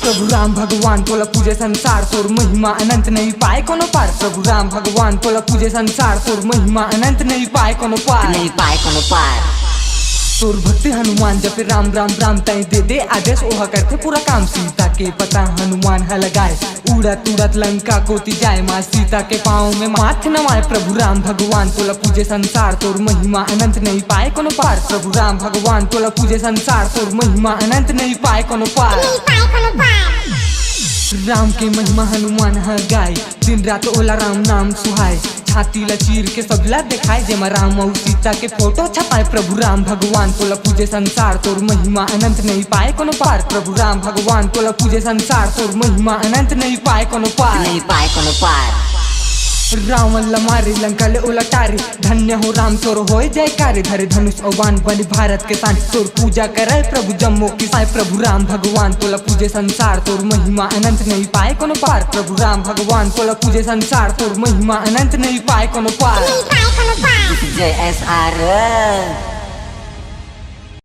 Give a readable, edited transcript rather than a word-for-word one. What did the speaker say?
प्रभु राम भगवान तोला पूजे संसार, तोर महिमा अनंत नहीं पाए कोनो पार। प्रभु राम भगवान तोला पूजे संसार, तोर महिमा अनंत नहीं पाए कोनो पार, नहीं पाए कोनो पार। तोर भक्ति हनुमान जपे राम राम राम, तय दे दे आदेश ओहा करते पूरा काम। सीता के पता हनुमान है लगाए, उड़त उड़त लंका कोती जाए। माँ सीता के पाँव में माथ नवाए। प्रभु राम भगवान तोला पूजे संसार, तोर महिमा अनंत नहीं पाए कोनो पार। प्रभु राम भगवान तोला पूजे संसार, तोर महिमा अनंत नहीं पाए कोनो पार। राम के महिमा हनुमान है गाय, दिन रात ओला राम नाम सुहाए। छाती लचीर के सबला दिखाए, जेमा राम और सीता के फोटो छपाए। प्रभु राम भगवान तोला पूजे संसार, तोर महिमा अनंत नहीं पाए कोनो पार। प्रभु राम भगवान तोला पूजे संसार, तोर महिमा अनंत नहीं पाए कोनो पार, नहीं पाए कोनो पार। रावण ला मारे लंका ले उलटारे, धन्य हो राम तोर होय जयकारे। धरे धनुष अवान बने भारत के सान, तोर पूजा करे प्रभु जम्मू की साई। प्रभु राम भगवान तोला पूजे संसार, तोर महिमा अनंत नहीं पाए कोनो पार। प्रभु राम भगवान तोला पूजे संसार, तोर महिमा अनंत नहीं पाए कोनो पार। जय SR।